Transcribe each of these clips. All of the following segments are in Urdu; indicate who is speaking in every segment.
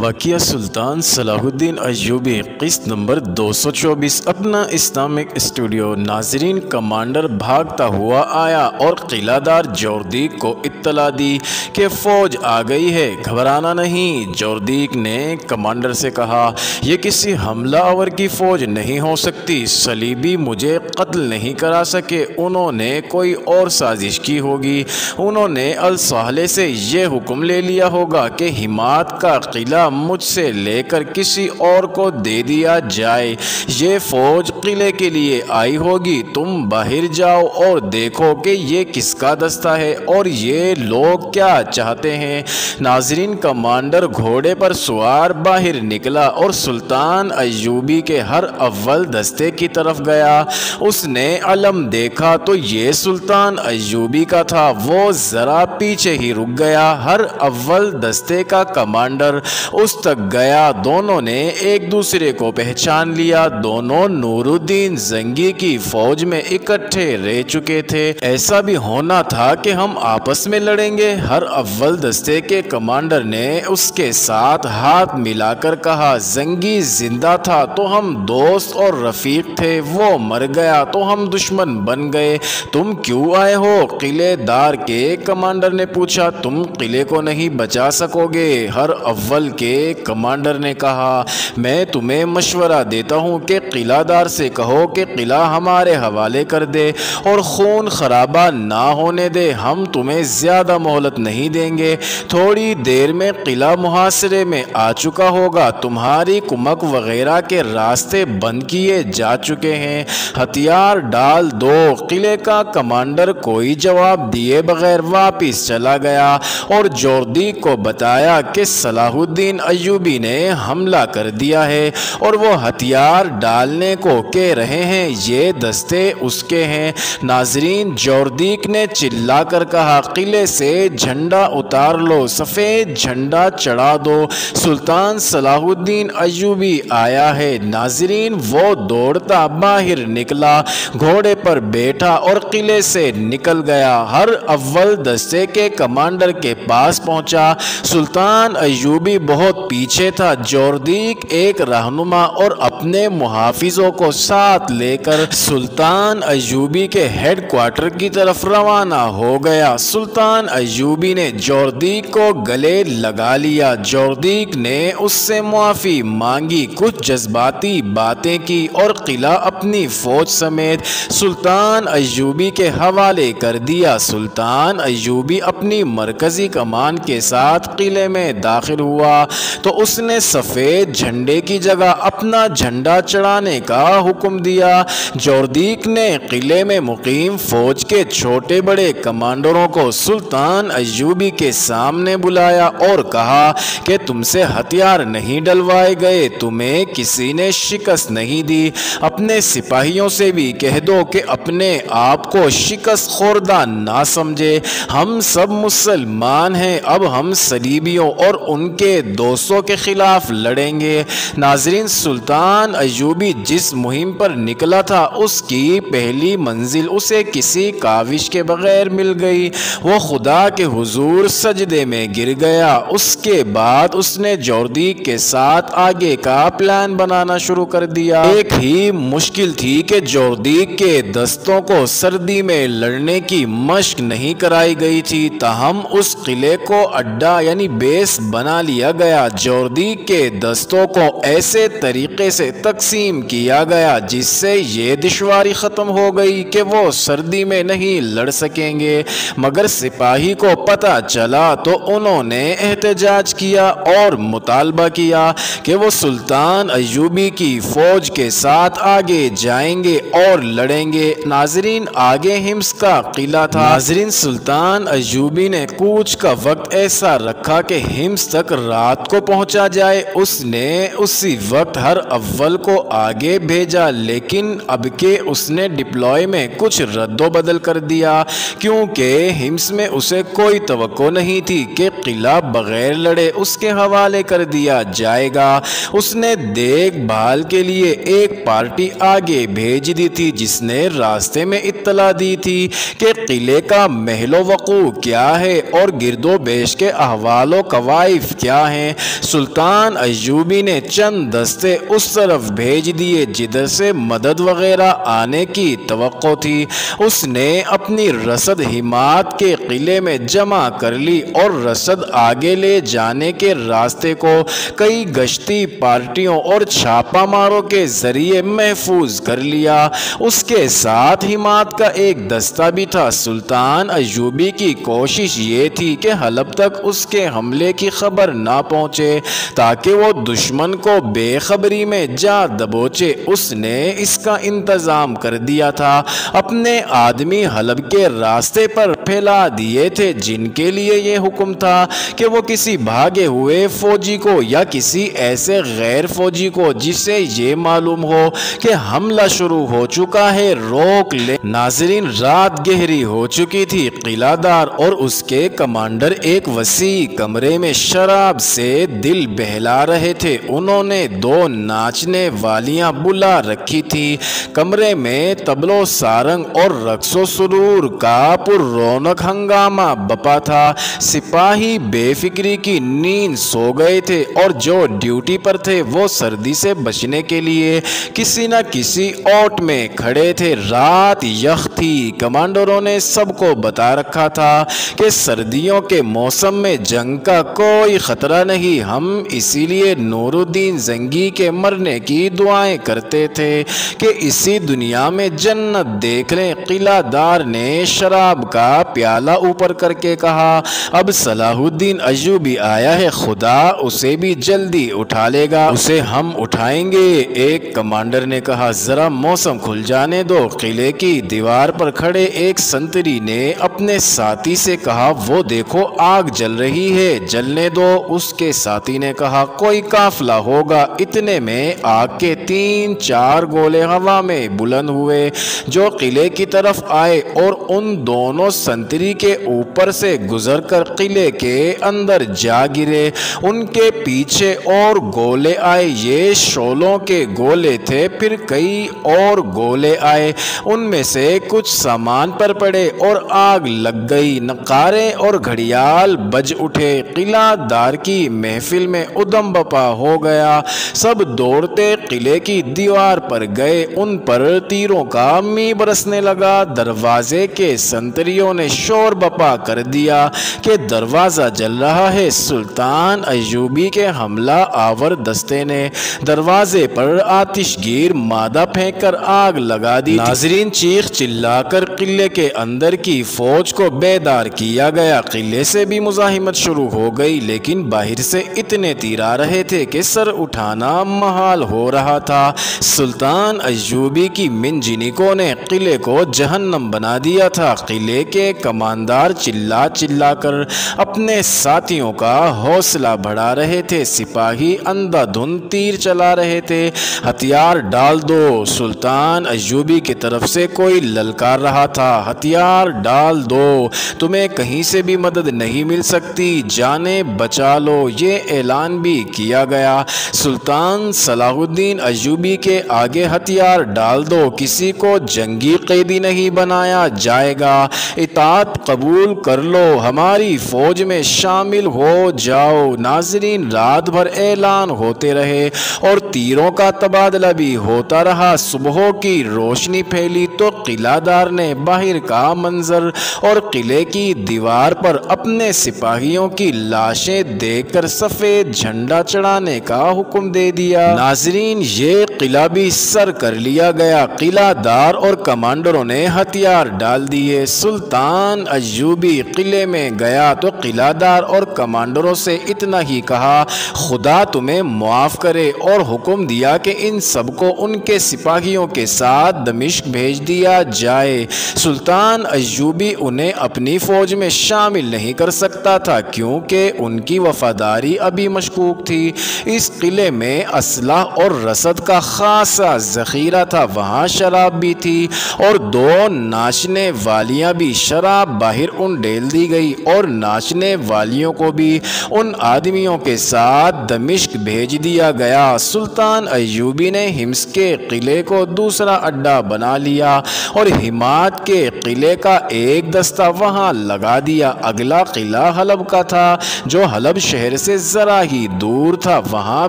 Speaker 1: واقعہ سلطان صلاح الدین ایوبی قسط نمبر 224 اپنا اسلامک اسٹوڈیو۔ ناظرین، کمانڈر بھاگتا ہوا آیا اور قلعہ دار جوردیک کو اطلاع دی کہ فوج آ گئی ہے، گھبرانا نہیں۔ جوردیک نے کمانڈر سے کہا، یہ کسی حملہ آور کی فوج نہیں ہو سکتی، صلیبی مجھے قتل نہیں کرا سکے، انہوں نے کوئی اور سازش کی ہوگی۔ انہوں نے الصالح سے یہ حکم لے لیا ہوگا کہ حمات کا قلعہ مجھ سے لے کر کسی اور کو دے دیا جائے۔ یہ فوج قلعے کے لیے آئی ہوگی، تم باہر جاؤ اور دیکھو کہ یہ کس کا دستہ ہے اور یہ لوگ کیا چاہتے ہیں۔ ناظرین، کمانڈر گھوڑے پر سوار باہر نکلا اور سلطان ایوبی کے ہر اول دستے کی طرف گیا۔ اس نے علم دیکھا تو یہ سلطان ایوبی کا تھا۔ وہ ذرا پیچھے ہی رک گیا۔ ہر اول دستے کا کمانڈر اس تک گیا۔ دونوں نے ایک دوسرے کو پہچان لیا۔ دونوں نور الدین زنگی کی فوج میں اکٹھے رہ چکے تھے۔ ایسا بھی ہونا تھا کہ ہم آپس میں لڑیں گے۔ ہر اول دستے کے کمانڈر نے اس کے ساتھ ہاتھ ملا کر کہا، زنگی زندہ تھا تو ہم دوست اور رفیق تھے، وہ مر گیا تو ہم دشمن بن گئے۔ تم کیوں آئے ہو؟ قلعے دار کے کمانڈر نے پوچھا۔ تم قلعے کو نہیں بچا سکو گے۔ ہر اول کے کمانڈر نے کہا، میں تمہیں مشورہ دیتا ہوں کہ قلعہ دار سے کہو کہ قلعہ ہمارے حوالے کر دے اور خون خرابہ نہ ہونے دے۔ ہم تمہیں زیادہ مہلت نہیں دیں گے۔ تھوڑی دیر میں قلعہ محاصرے میں آ چکا ہوگا۔ تمہاری کمک وغیرہ کے راستے بند کیے جا چکے ہیں۔ ہتھیار ڈال دو۔ قلعے کا کمانڈر کوئی جواب دیے بغیر واپس چلا گیا اور جوردیک کو بتایا کہ صلاح الدین ایوبی نے حملہ کر دیا ہے اور وہ ہتھیار ڈالنے کو کہہ رہے ہیں، یہ دستے اس کے ہیں۔ ناظرین، جوردیک نے چلا کر کہا، قلعے سے جھنڈا اتار لو، سفید جھنڈا چڑھا دو، سلطان صلاح الدین ایوبی آیا ہے۔ ناظرین، وہ دوڑتا باہر نکلا، گھوڑے پر بیٹھا اور قلعے سے نکل گیا۔ ہر اول دستے کے کمانڈر کے پاس پہنچا۔ سلطان ایوبی بہت پیچھے تھا۔ جوردیک ایک رہنما اور اپنے محافظوں کو ساتھ لے کر سلطان ایوبی کے ہیڈ کوارٹر کی طرف روانہ ہو گیا۔ سلطان ایوبی نے جوردیک کو گلے لگا لیا۔ جوردیک نے اس سے معافی مانگی، کچھ جذباتی باتیں کی اور قلعہ اپنی فوج سمیت سلطان ایوبی کے حوالے کر دیا۔ سلطان ایوبی اپنی مرکزی کمان کے ساتھ قلعے میں داخل ہوا تو اس نے سفید جھنڈے کی جگہ اپنا جھنڈا چڑھانے کا حکم دیا۔ جوردیک نے قلعے میں مقیم فوج کے چھوٹے بڑے کمانڈروں کو سلطان ایوبی کے سامنے بلایا اور کہا کہ تم سے ہتھیار نہیں ڈلوائے گئے، تمہیں کسی نے شکست نہیں دی۔ اپنے سپاہیوں سے بھی کہہ دو کہ اپنے آپ کو شکست خوردہ نہ سمجھے۔ ہم سب مسلمان ہیں، اب ہم صلیبیوں اور ان کے دوستوں کے خلاف لڑیں گے۔ ناظرین، سلطان ایوبی جس مہم پر نکلا تھا اس کی پہلی منزل اسے کسی کاوش کے بغیر مل گئی۔ وہ خدا کے حضور سجدے میں گر گیا۔ اس کے بعد اس نے جوردیک کے ساتھ آگے کا پلان بنانا شروع کر دیا۔ ایک ہی مشکل تھی کہ جوردیک کے دستوں کو سردی میں لڑنے کی مشق نہیں کرائی گئی تھی، تاہم اس قلعے کو اڈا یعنی بیس بنا لیا گیا۔ جوردیک کے دستوں کو ایسے طریقے سے تقسیم کیا گیا جس سے یہ دشواری ختم ہو گئی کہ وہ سردی میں نہیں لڑ سکیں گے۔ مگر سپاہی کو پتہ چلا تو انہوں نے احتجاج کیا اور مطالبہ کیا کہ وہ سلطان ایوبی کی فوج کے ساتھ آگے جائیں گے اور لڑیں گے۔ ناظرین، آگے حمص کا قلعہ تھا۔ ناظرین، سلطان ایوبی نے کوچ کا وقت ایسا رکھا کہ حمص تک رات کو پہنچا جائے۔ اس نے اسی وقت ہر اول کو آگے بھیجا، لیکن اب کہ اس نے ڈپلوائے میں کچھ رد و بدل کر دیا، کیونکہ حمص میں اسے کوئی توقع نہیں تھی کہ قلعہ بغیر لڑے اس کے حوالے کر دیا جائے گا۔ اس نے دیکھ بھال کے لیے ایک پارٹی آگے بھیج دی تھی جس نے راستے میں اطلاع دی تھی کہ قلعے کا محل و وقوع کیا ہے اور گرد و بیش کے احوال و کوائف کیا ہیں۔ سلطان ایوبی نے چند دستے اس طرف بھیج دیے جدھر سے مدد وغیرہ آنے کی توقع تھی۔ اس نے اپنی رسد ہمات کے قلعے میں جمع کر لی اور رسد آگے لے جانے کے راستے کو کئی گشتی پارٹیوں اور چھاپا ماروں کے ذریعے محفوظ کر لیا۔ اس کے ساتھ ہمات کا ایک دستہ بھی تھا۔ سلطان ایوبی کی کوشش یہ تھی کہ حلب تک اس کے حملے کی خبر نہ پہنچے تاکہ وہ دشمن کو بے خبری میں جا دبوچے۔ اس نے اس کا انتظام کر دیا تھا، اپنے آدمی حلب کے راستے پر پھیلا دیے تھے جن کے لیے یہ حکم تھا کہ وہ کسی بھاگے ہوئے فوجی کو یا کسی ایسے غیر فوجی کو جسے یہ معلوم ہو کہ حملہ شروع ہو چکا ہے روک لے۔ ناظرین، رات گہری ہو چکی تھی۔ قلعہ دار اور اس کے کمانڈر ایک وسیع کمرے میں شراب سے دل بہلا رہے تھے۔ انہوں نے 2 ناچنے والیاں بلا رکھی تھی۔ کمرے میں طبل و سارنگ اور رقص و سرور کا پر رونق ہنگامہ بپا تھا۔ سپاہی بے فکری کی نیند سو گئے تھے اور جو ڈیوٹی پر تھے وہ سردی سے بچنے کے لیے کسی نہ کسی اوٹ میں کھڑے تھے۔ رات یخ تھی۔ کمانڈروں نے سب کو بتا رکھا تھا کہ سردیوں کے موسم میں جنگ کا کوئی خطرہ نہیں۔ ہم اسی لیے نور الدین زنگی کے مرنے کی دعائیں کرتے تھے کہ اسی دنیا میں جنت دیکھ لیں۔ قلعہ دار نے شراب کا پیالہ اوپر کر کے کہا، اب صلاح الدین ایوبی آیا ہے، خدا اسے بھی جلدی اٹھا لے گا، اسے ہم اٹھائیں گے۔ ایک کمانڈر نے کہا، ذرا موسم کھل جانے دو۔ قلعے کی دیوار پر کھڑے ایک سنتری نے اپنے ساتھی سے کہا، وہ دیکھو آگ جل رہی ہے، جلنے دو۔ اس کے ساتھی نے کہا، کوئی قافلہ ہوگا۔ اتنے میں آگ کے 3-4 گولے ہوا میں بلند ہوئے جو قلعے کی طرف آئے اور ان دونوں سنتری کے اوپر سے گزر کر قلعے کے اندر جا گرے۔ ان کے پیچھے اور گولے آئے، یہ شولوں کے گولے تھے۔ پھر کئی اور گولے آئے، ان میں سے کچھ سامان پر پڑے اور آگ لگ گئی۔ نقارے اور گھڑیال بج اٹھے۔ قلعہ دار کی محفل میں ادم بپا ہو گیا۔ سب دوڑتے قلعے کی دیوار پر گئے، ان پر تیروں کا می برسنے لگا۔ دروازے کے سنتریوں نے شور بپا کر دیا کہ دروازہ جل رہا ہے۔ سلطان ایوبی کے حملہ آور دستے نے دروازے پر آتش گیر مادہ پھینک کر آگ لگا دی۔ ناظرین، چیخ چلا کر قلعے کے اندر کی فوج کو بیدار کیا گیا۔ قلعے سے بھی مزاحمت شروع ہو گئی، لیکن باہر سے اتنے تیر آ رہے تھے کہ سر اٹھانا محال ہو رہا تھا۔ سلطان ایوبی کی منجنیکوں نے قلعے کو جہنم بنا دیا تھا۔ قلعے کے کماندار چلا چلا کر اپنے ساتھیوں کا حوصلہ بڑھا رہے تھے۔ سپاہی اندھا دھند تیر چلا رہے تھے۔ ہتھیار ڈال دو، سلطان ایوبی کی طرف سے کوئی للکار رہا تھا۔ ہتھیار ڈال دو، تمہیں کہیں سے بھی مدد نہیں مل سکتی، جانیں بچا لو، یہ اعلان بھی کیا گیا۔ سلطان صلاح الدین ایوبی کے آگے ہتھیار ڈال دو، کسی کو جنگی قیدی نہیں بنایا جائے گا، اطاعت قبول کر لو، ہماری فوج میں شامل ہو جاؤ۔ ناظرین، رات بھر اعلان ہوتے رہے اور تیروں کا تبادلہ بھی ہوتا رہا۔ صبح کی روشنی پھیلی تو قلعہ دار نے باہر کا منظر اور قلعے کی دیوار پر اپنے سپاہیوں کی لاشیں دیکھ کر سفید جھنڈا چڑھانے کا حکم دے دیا۔ ناظرین، یہ قلعہ بھی سر کر لیا گیا۔ قلعہ دار اور کمانڈروں نے ہتھیار ڈال دیے۔ سلطان ایوبی قلعے میں گیا تو قلعہ دار اور کمانڈروں سے اتنا ہی کہا، خدا تمہیں معاف کرے، اور حکم دیا کہ ان سب کو ان کے سپاہیوں کے ساتھ دمشق بھیج دیا جائے۔ سلطان ایوبی انہیں اپنی فوج میں شامل نہیں کر سکتا تھا کیونکہ ان کی وفاداری ابھی مشکوک تھی۔ اس قلعے میں اسلحہ اور رسد کا خاصا ذخیرہ تھا، وہاں شراب بھی تھی اور 2 ناچنے والیاں بھی۔ شراب باہر انڈیل دی گئی اور ناچنے والیوں کو بھی ان آدمیوں کے ساتھ دمشق بھیج دیا گیا۔ سلطان ایوبی نے حمص کے قلعے کو دوسرا اڈا بنا لیا اور ہمات کے قلعے کا ایک دستہ وہاں لگا دیا۔ اگلا قلعہ حلب کا تھا جو حلب شہر شہر سے ذرا ہی دور تھا، وہاں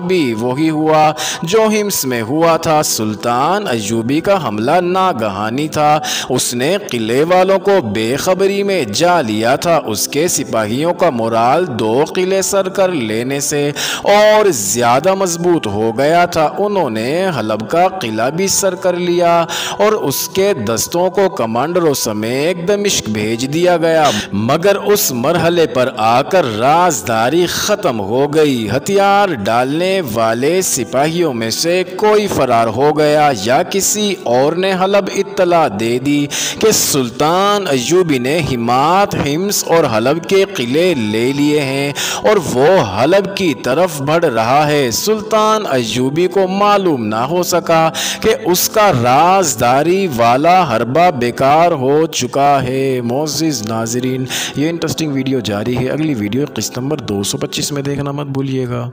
Speaker 1: بھی وہی ہوا جو ہمس میں ہوا تھا۔ سلطان ایوبی کا حملہ ناگہانی تھا، اس نے قلعے والوں کو بے خبری میں جا لیا تھا۔ اس کے سپاہیوں کا مورال 2 قلعے سر کر لینے سے اور زیادہ مضبوط ہو گیا تھا۔ انہوں نے حلب کا قلعہ بھی سر کر لیا اور اس کے دستوں کو کمانڈروں سمیت دمشق بھیج دیا گیا، مگر اس مرحلے پر آ کر رازداری ختم ہو گئی۔ ہتھیار ڈالنے والے سپاہیوں میں سے کوئی فرار ہو گیا یا کسی اور نے حلب اطلاع دے دی کہ سلطان ایوبی نے ہمات، حمص اور حلب کے قلعے لے لیے ہیں اور وہ حلب کی طرف بڑھ رہا ہے۔ سلطان ایوبی کو معلوم نہ ہو سکا کہ اس کا رازداری والا حربہ بیکار ہو چکا ہے۔ معزز ناظرین، یہ انٹرسٹنگ ویڈیو جاری ہے، اگلی ویڈیو قسط نمبر 225 میں دیکھنا مت بھولیے گا۔